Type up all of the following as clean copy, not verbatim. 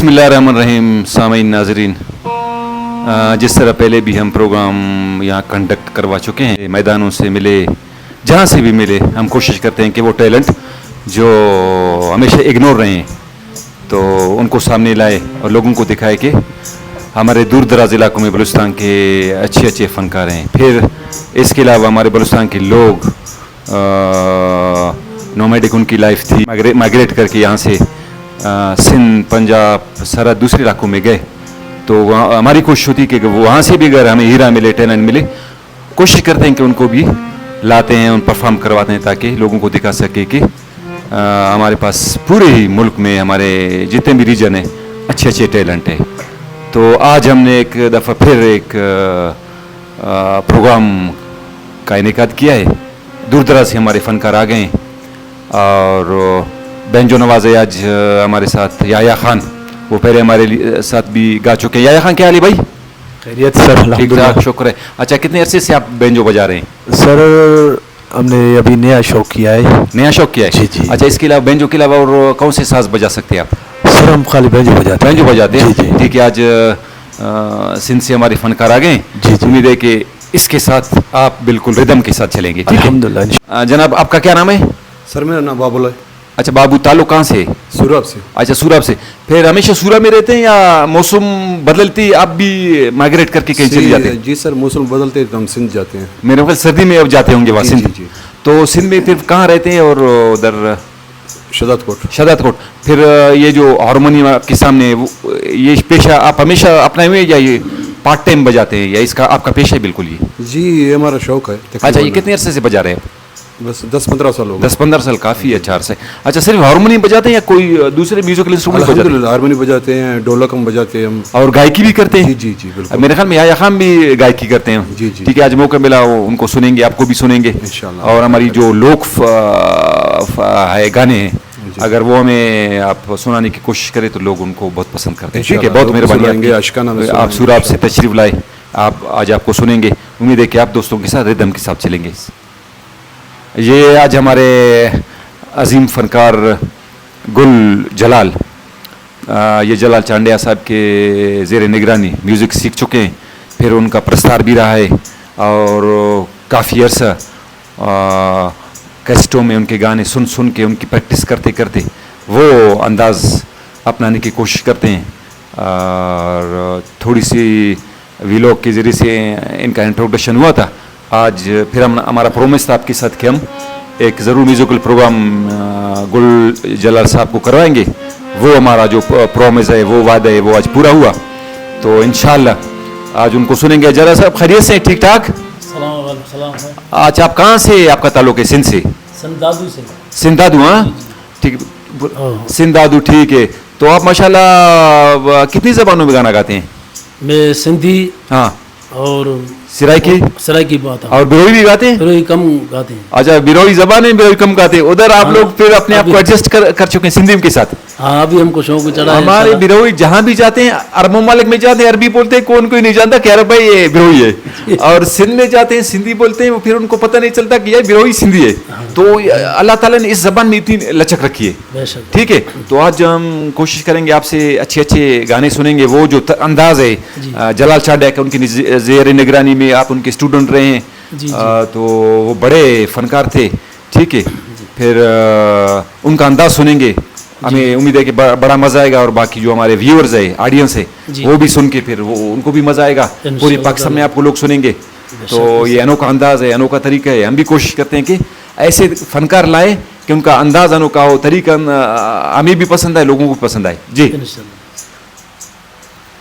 बिस्मिल्लाहिर्रहमानिर्रहीम। सामीन नाज़रीन, जिस तरह पहले भी हम प्रोग्राम यहाँ कंडक्ट करवा चुके हैं, मैदानों से मिले, जहाँ से भी मिले, हम कोशिश करते हैं कि वो टैलेंट जो हमेशा इग्नोर रहे हैं तो उनको सामने लाए और लोगों को दिखाए कि हमारे दूर दराज इलाकों में बलूचिस्तान के अच्छे अच्छे फ़नकार हैं। फिर इसके अलावा हमारे बलूचिस्तान के लोग नोमैडिक उनकी लाइफ थी, माइग्रेट करके यहाँ से सिंध, पंजाब, सारा दूसरे इलाकों में गए, तो हमारी कोशिश होती कि वहाँ से भी अगर हमें हीरा मिले, टैलेंट मिले, कोशिश करते हैं कि उनको भी लाते हैं, उन परफॉर्म करवाते हैं ताकि लोगों को दिखा सके कि हमारे पास पूरे ही मुल्क में हमारे जितने भी रीजन हैं अच्छे अच्छे टैलेंट हैं। तो आज हमने एक दफ़ा फिर एक प्रोग्राम का इनेकाद किया है। दूर दराज से हमारे फ़नकार आ गए हैं और बेंजो नवाज़ है आज हमारे साथ। याया खान, वो पहले हमारे साथ भी गा चुके हैं। याया खान, क्या हाल है भाई? खैरियत सर, ठीक ठाक, शुक्र है। अच्छा, कितने अरसे से आप बेंजो बजा रहे हैं? सर हमने अभी नया शौक किया है। नया शौक किया है? जी जी। अच्छा, इसके अलावा बेंजो के अलावा और कौन से साज बजा सकते हैं आप? सर हम खाली बेंजो बजाते हैं। बेंजो बजाते हैं? जी जी। ठीक है, आज सिंध से हमारे फ़नकार आ गए। जी जी। उम्मीद है कि इसके साथ आप बिल्कुल रिदम के साथ चलेंगे। ठीक है अल्हम्दुलिल्लाह। जनाब, आपका क्या नाम है? सर मेरा नाम बाबुल है। अच्छा बाबू, ताल्लुक कहाँ से? सूरब से। अच्छा, सूरब से। फिर हमेशा सूरब में रहते हैं या मौसम बदलती आप भी माइग्रेट करके कहीं चले जाते हैं? जी सर, मौसम बदलते हैं तो हम सिंध जाते हैं। मेरे ख्याल सर्दी में अब जाते होंगे वहाँ जी, सिंध। जी, जी। तो सिंध में फिर कहाँ रहते हैं? और उधर शदादकोट। फिर ये जो हारमोनियम आपके सामने है, ये पेशा आप हमेशा अपनाए हुए या ये पार्ट टाइम बजाते हैं या इसका आपका पेशा है बिल्कुल ये? जी, ये हमारा शौक है। अच्छा, ये कितने अरसे से बजा रहे हैं? बस 10-15 साल हो गए। 10-15 साल, काफ़ी अच्छा अरसा है। अच्छा, सिर्फ हारमोनियम बजाते हैं या कोई दूसरे म्यूजिकल इंस्ट्रूमेंट बजाते हैं? अल्हम्दुलिल्लाह, हारमोनी बजाते हैं, ढोलक हम बजाते हैं हम। और गायकी भी करते हैं? जी जी जी, बिल्कुल। मेरे ख्याल में याया खान भी गायकी करते हैं। जी जी। ठीक है, आज मौका मिला उनको सुनेंगे, आपको भी सुनेंगे इंशाल्लाह। और हमारी जो लोक है गाने हैं, अगर वो हमें आप सुनाने की कोशिश करें तो लोग उनको बहुत पसंद करते हैं। ठीक है, बहुत मेहरबानी आपकी। आप सूरब से तशरीफ लाए, आप आज आपको सुनेंगे। उम्मीद है कि आप दोस्तों के साथ रिदम के साथ चलेंगे। ये आज हमारे अजीम फ़नकार गुल जलाल, ये जलाल चांडिया साहब के ज़ेर निगरानी म्यूज़िक सीख चुके हैं, फिर उनका प्रस्तार भी रहा है और काफ़ी अरसा कैसेटों में उनके गाने सुन सुन के उनकी प्रैक्टिस करते करते वो अंदाज़ अपनाने की कोशिश करते हैं। और थोड़ी सी वीलॉग के ज़रिए से इनका इंट्रोडक्शन हुआ था। आज फिर हमारा प्रोमिस था आपके साथ कि हम एक ज़रूर म्यूज़िकल प्रोग्राम गुल जलाल साहब को करवाएंगे। वो हमारा जो प्रोमिस है, वो वादा है, वो आज पूरा हुआ। तो इंशाअल्लाह आज उनको सुनेंगे। जलाल साहब खैरियत से? ठीक ठाक। अच्छा, आप कहाँ से, आपका ताल्लुक है? सिंध से? सिंधादू से। सिंधादू, हाँ ठीक, सिंधादू, ठीक है। तो आप माशाल्लाह कितनी ज़बानों में गाना गाते हैं? मैं सिंधी, हाँ, और सराइकी बात है, और बिरोई भी गाते हैं? बिरोई कम गाते हैं। अच्छा, बिरोई ज़बान है, बिरोई कम गाते हैं। उधर आप लोग फिर अपने आप को एडजस्ट कर चुके हैं सिंधी के साथ? हाँ, अभी हमको शौक चढ़ा है। हमारे बिरोई जहाँ भी जाते हैं, अरब ममालिक में जाते हैं अरबी बोलते हैं, कोई नहीं जानता कि अरे भाई ये बिरोई है। और सिंध में जाते हैं सिंधी बोलते हैं, फिर उनको पता नहीं चलता कि ये बिरोई सिंधी है। तो अल्लाह ताला ने इस ज़बान में इतनी लचक रखी है। ठीक है, तो आज हम कोशिश करेंगे आपसे अच्छे अच्छे गाने सुनेंगे। वो जो अंदाज है जलाल चांडिया का, उनकी ज़ेर निगरानी में आप उनके स्टूडेंट रहे हैं, तो वो बड़े फ़नकार थे। ठीक है, फिर उनका अंदाज सुनेंगे। हमें उम्मीद है कि बड़ा मज़ा आएगा और बाकी जो हमारे व्यूअर्स है, ऑडियंस है, वो भी सुन के फिर वो उनको भी मज़ा आएगा। पूरे पाकिस्तान में आपको लोग सुनेंगे। तो ये अनोखा अंदाज़ है, अनोखा तरीका है। हम भी कोशिश करते हैं कि ऐसे फ़नकार लाए कि उनका अंदाज़ अनोखा हो, तरीका हमें भी पसंद आए, लोगों को भी पसंद आए। जी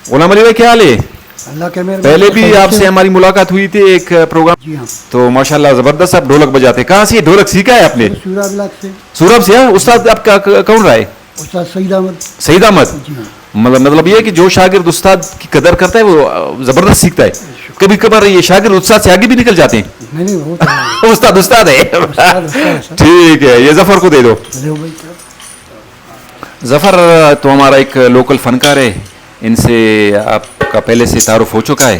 गुलाम अली भाई, क्या हाल है? पहले भी आपसे हमारी मुलाकात हुई थी एक प्रोग्राम। हाँ। तो माशाल्लाह ज़बरदस्त आप ढोलक बजाते। कहाँ से ढोलक सीखा है आपने? सूरब से। उस्ताद आपका कौन रहा है? उस्ताद सईद अहमद। सईद अहमद। मतलब ये है कि जो शागिर्द उस्ताद की कदर करता है वो ज़बरदस्त सीखता है। कभी कभार ये शागिर्द उस्ताद से आगे भी निकल जाते हैं। नहीं, उस्ताद है। ठीक है, ये जफर को दे दो। जफर तो हमारा एक लोकल फ़नकार है, इनसे आपका पहले से तारुफ हो चुका है।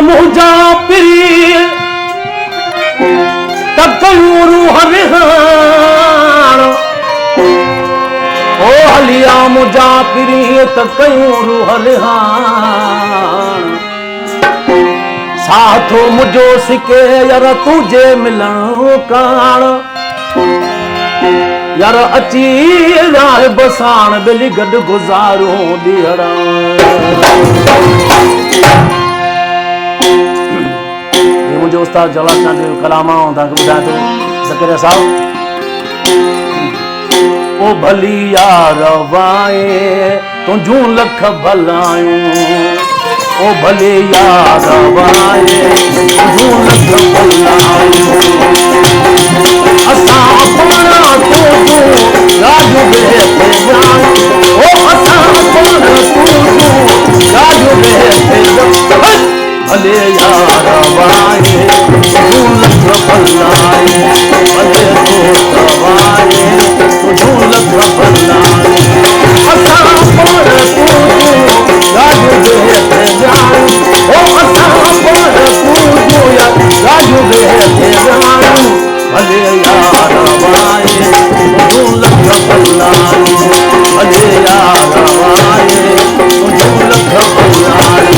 मुझा पीर तकयूं रूह रिहान ओ हलिया मुझा पीर तकयूं रूह रिहान साथो मुझो सिके यार तुझे मिलण कान यार अची राह बसाण बिली गॾु गुज़ारूं ॾींहड़ा मुझे उस्ताद जलाल चांडे कलामा तव्हांखे ॿुधायां थो ज़करिया साहब. ओ भली यार वाए तुंहिंजूं लख भलायूं, ओ भले यार वाए तुंहिंजूं लख भलायूं. असां पाण तुंहिंजूं ॻाल्हियूं वेठे ॼाण, ओ असां पाण तुंहिंजूं ॻाल्हियूं वेठे ॼाण. भले यार वाए तुंहिंजूं लख भलायूं, भले दोस्त वाए तुंहिंजूं लख भलायूं. यार वाए तू लख भलाई भले यार वाए तू लख भलाई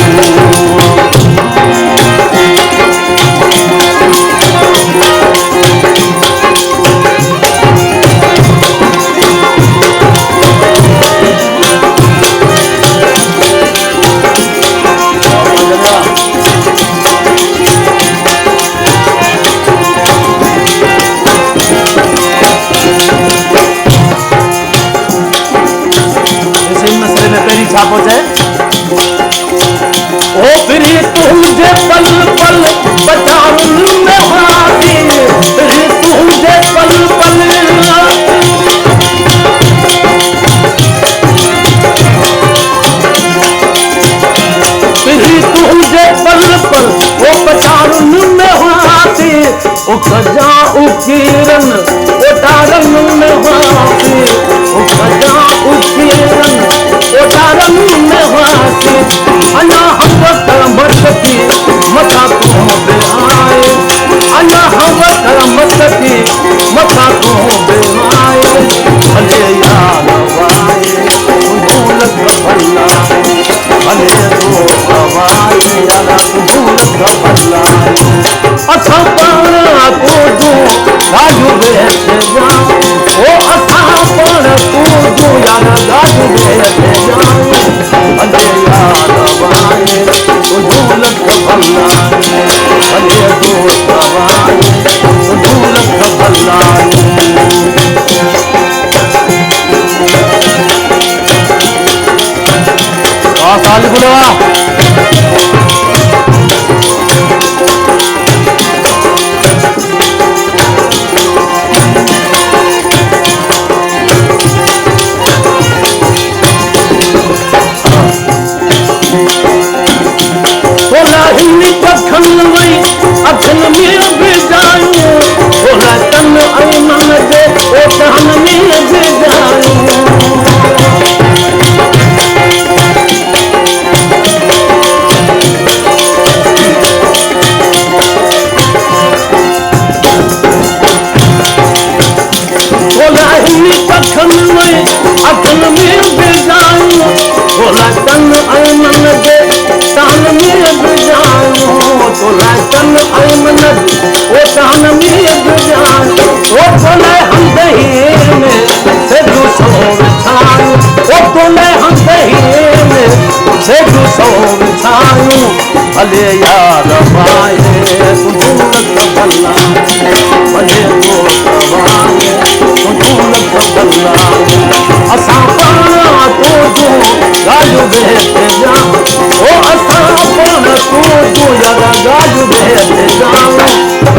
छापो जाए ओ फिर तुझे पल पल बचाने में हाथी फिर तुझे पल पल फिर तुझे पल पल वो बचाने में हाथी ओ खजा उकीरन ओ तारन में हाथी ओ खजा उकीरन ओ तारन में हाथी अना हम करमत की मथा को बेआए अना हम करमत की मथा को बेआए भले यार वाए तू लख भला भले तो वाए यार तू लख भला अथा पाना को दो गाजू बैठे जा ओ अथा पाना को दो यार गाजू बैठे जा भले यार वाए तू लख भला भले तो वाए तू लख भला साल बुलवा अखन में बिजायूं बोला तन ऐं मन जे ओ तहन में बिजायूं बोला हिनी अखन में बिजायूं बोला तन ऐं मन जे तहन में बिजायूं बोला तन ऐं मन ओ तहन में बिजायूं ओ बोले हम दहीर में से सौ विछायूं ओ बोले हम दहीर में से सौ विछायूं भले यार वाए तू लख भला भले तो वाए तू लख भला असां पाण तो जो गाजू बैठे जा ओ असां पाण तो जो यार गाजू बैठे जा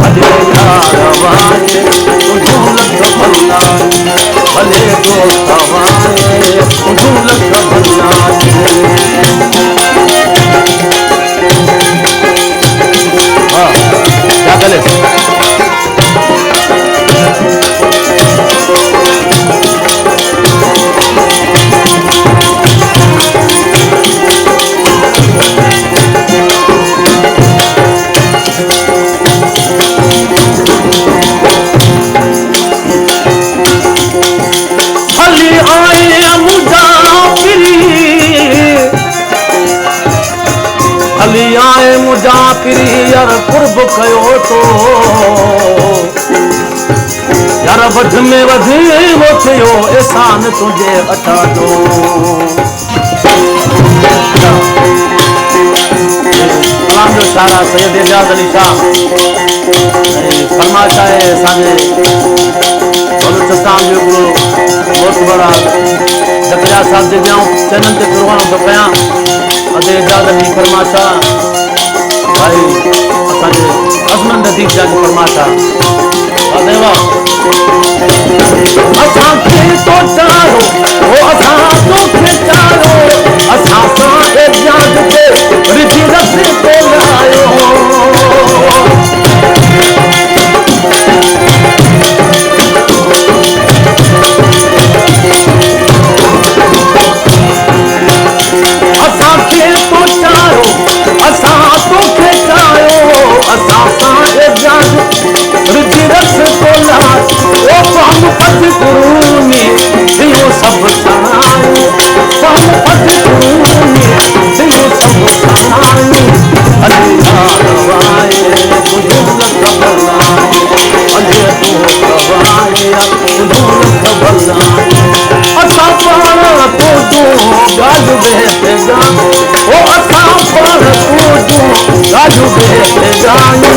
भले यार वाए तू लख भला भले तो वाए तू लख भला हाँ क्या करे हली आए मुजाफिरी यार कुर्ब कयो तो यार वध में वधी वो थियो एहसान तुझे अता दो कलाम जो शारा सैयद इजाज अली शाह फरमाता है असांजे बलूचिस्तान जो बहुत बड़ा जकरिया साहब जे ॿियां चैनल ते प्रोग्राम थो कयां अदे इजाज़ अली फरमाशा भाई असांजे अज़मन नदीर जा फरमाशा अदेवा असांखे तो चारो ओ असां तो चारो असां सां इजाज़ ते रिजी रस तो लायो असांखे तो चारो असां तो चायो असां सां इजाज़ रिजी रस तो जाऊं